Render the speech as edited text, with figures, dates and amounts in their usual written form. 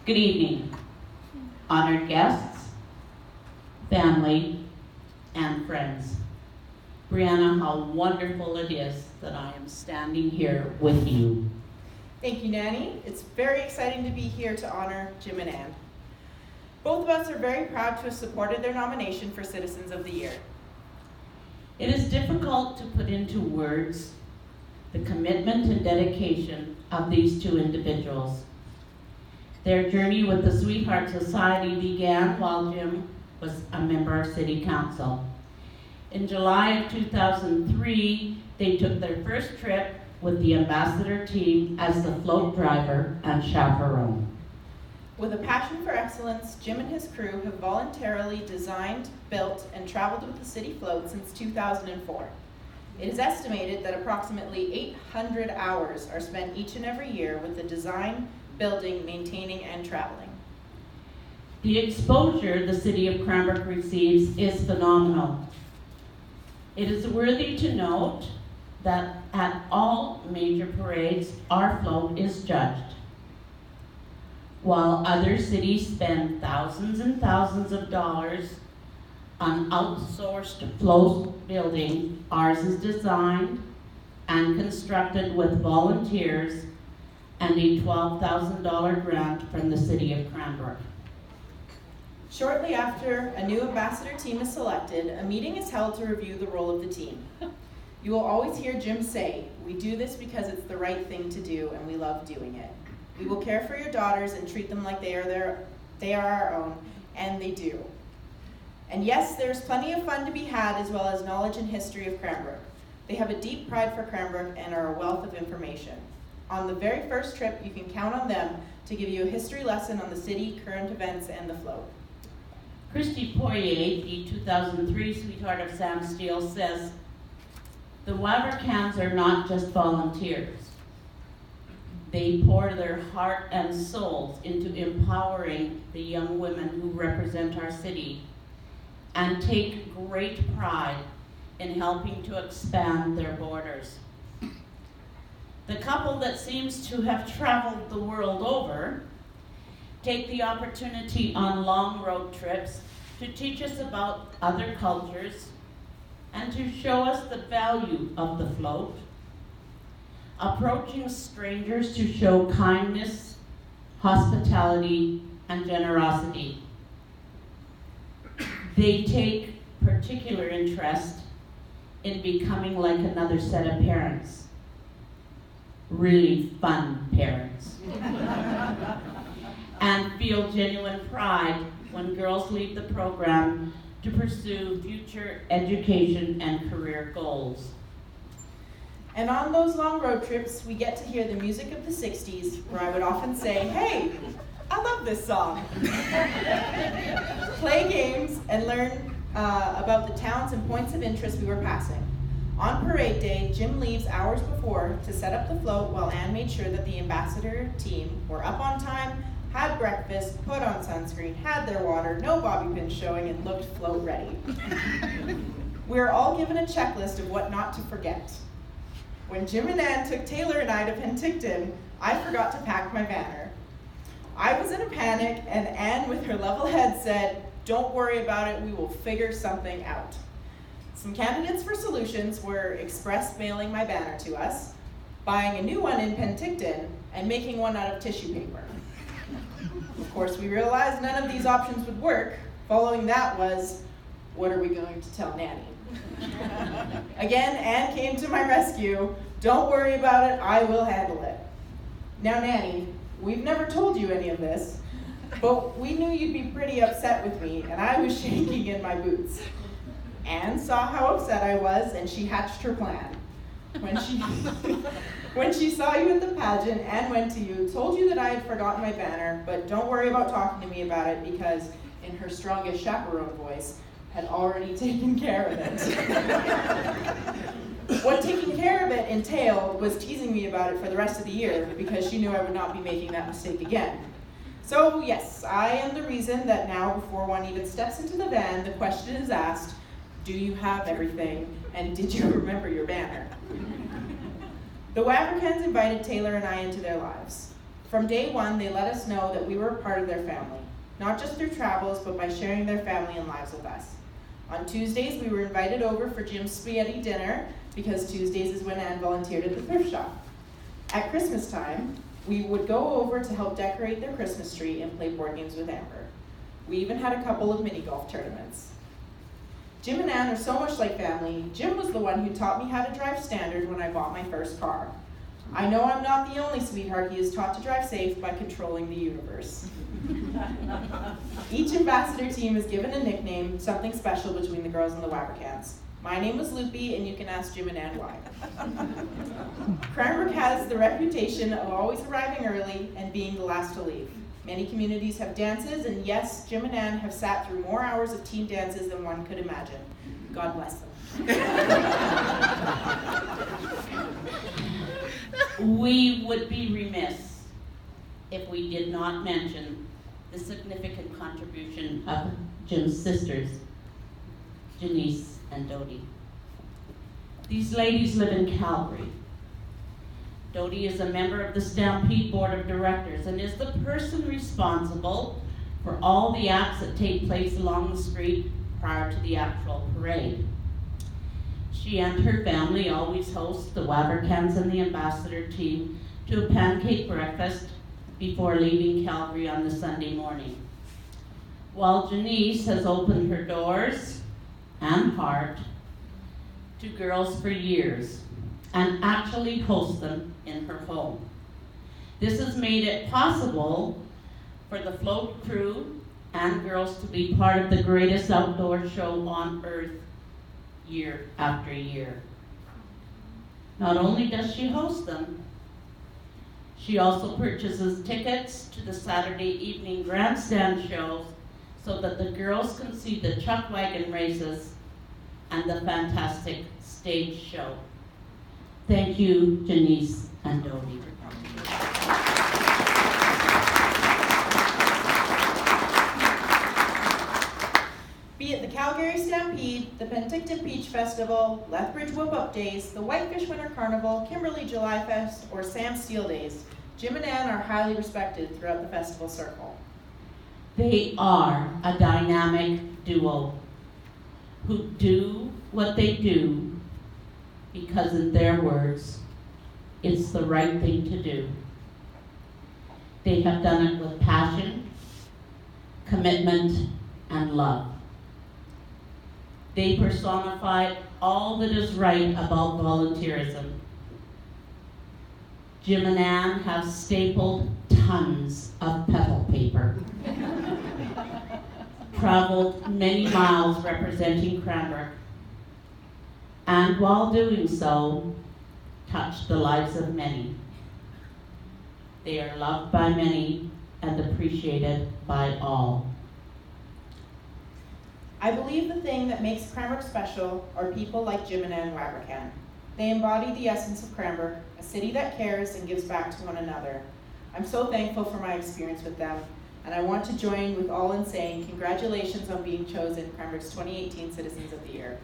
Good evening, honored guests, family, and friends. Brianna, how wonderful it is that I am standing here with you. Thank you, Nanny. It's very exciting to be here to honor Jim and Ann. Both of us are very proud to have supported their nomination for Citizens of the Year. It is difficult to put into words the commitment and dedication of these two individuals. Their journey with the Sweetheart Society began while Jim was a member of City Council. In July of 2003, they took their first trip with the ambassador team as the float driver and chaperone. With a passion for excellence, Jim and his crew have voluntarily designed, built, and traveled with the city float since 2004. It is estimated that approximately 800 hours are spent each and every year with the design, building, maintaining, and traveling. The exposure the city of Cranbrook receives is phenomenal. It is worthy to note that at all major parades, our float is judged. While other cities spend thousands and thousands of dollars on outsourced float building, ours is designed and constructed with volunteers and a $12,000 grant from the city of Cranbrook. Shortly after a new ambassador team is selected, a meeting is held to review the role of the team. You will always hear Jim say, "We do this because it's the right thing to do and we love doing it. We will care for your daughters and treat them like they are our own," and they do. And yes, there's plenty of fun to be had as well as knowledge and history of Cranbrook. They have a deep pride for Cranbrook and are a wealth of information. On the very first trip, you can count on them to give you a history lesson on the city, current events, and the float. Christy Poirier, the 2003 Sweetheart of Sam Steele, says, "The Wavrecans are not just volunteers. They pour their heart and souls into empowering the young women who represent our city and take great pride in helping to expand their borders. The couple that seems to have traveled the world over take the opportunity on long road trips to teach us about other cultures and to show us the value of the float, approaching strangers to show kindness, hospitality, and generosity. They take particular interest in becoming like another set of parents, really fun parents, and feel genuine pride when girls leave the program to pursue future education and career goals. And on those long road trips, we get to hear the music of the 60s, where I would often say, "Hey, I love this song." Play games and learn about the towns and points of interest we were passing. On parade day, Jim leaves hours before to set up the float while Ann made sure that the ambassador team were up on time, had breakfast, put on sunscreen, had their water, no bobby pins showing, and looked float ready. We were all given a checklist of what not to forget. When Jim and Ann took Taylor and I to Penticton, I forgot to pack my banner. I was in a panic, and Ann, with her level head, said, "Don't worry about it, we will figure something out." Some candidates for solutions were express mailing my banner to us, buying a new one in Penticton, and making one out of tissue paper. Of course, we realized none of these options would work. Following that was, what are we going to tell Nanny? Again, Ann came to my rescue. "Don't worry about it, I will handle it." Now, Nanny, we've never told you any of this, but we knew you'd be pretty upset with me, and I was shaking in my boots. Ann saw how upset I was, and she hatched her plan. When she saw you at the pageant, Ann went to you, told you that I had forgotten my banner, but don't worry about talking to me about it because, in her strongest chaperone voice, had already taken care of it. What taking care of it entailed was teasing me about it for the rest of the year because she knew I would not be making that mistake again. So yes, I am the reason that now, before one even steps into the van, the question is asked, do you have everything, and did you remember your banner? The Wavrecans invited Taylor and I into their lives. From day one, they let us know that we were a part of their family, not just through travels, but by sharing their family and lives with us. On Tuesdays, we were invited over for Jim's spaghetti dinner because Tuesdays is when Anne volunteered at the thrift shop. At Christmas time, we would go over to help decorate their Christmas tree and play board games with Amber. We even had a couple of mini golf tournaments. Jim and Anne are so much like family. Jim was the one who taught me how to drive standard when I bought my first car. I know I'm not the only sweetheart he has taught to drive safe by controlling the universe. Each ambassador team is given a nickname, something special between the girls and the Wavrecans. My name was Loopy, and you can ask Jim and Ann why. Cranbrook has the reputation of always arriving early and being the last to leave. Many communities have dances, and yes, Jim and Ann have sat through more hours of team dances than one could imagine. God bless them. We would be remiss if we did not mention the significant contribution of Jim's sisters, Janice and Dodie. These ladies live in Calgary. Dodie is a member of the Stampede Board of Directors and is the person responsible for all the acts that take place along the street prior to the actual parade. She and her family always host the Wavrecans and the ambassador team to a pancake breakfast before leaving Calgary on the Sunday morning. While Janice has opened her doors and heart to girls for years and actually hosts them in her home. This has made it possible for the float crew and girls to be part of the greatest outdoor show on earth year after year. Not only does she host them, she also purchases tickets to the Saturday evening grandstand shows so that the girls can see the chuck wagon races and the fantastic stage show. Thank you, Janice and Dodie. Be it the Calgary Stampede, the Penticton Peach Festival, Lethbridge Whip-Up Days, the Whitefish Winter Carnival, Kimberley July Fest, or Sam Steele Days, Jim and Ann are highly respected throughout the festival circle. They are a dynamic duo who do what they do because, in their words, it's the right thing to do. They have done it with passion, commitment, and love. They personify all that is right about volunteerism. Jim and Ann have stapled tons of petal paper, traveled many miles representing Cranbrook, and while doing so, touched the lives of many. They are loved by many and appreciated by all. I believe the thing that makes Cranbrook special are people like Jim and Ann Wavrecan. They embody the essence of Cranbrook, a city that cares and gives back to one another. I'm so thankful for my experience with them, and I want to join with all in saying congratulations on being chosen Cranbrook's 2018 Citizens of the Year.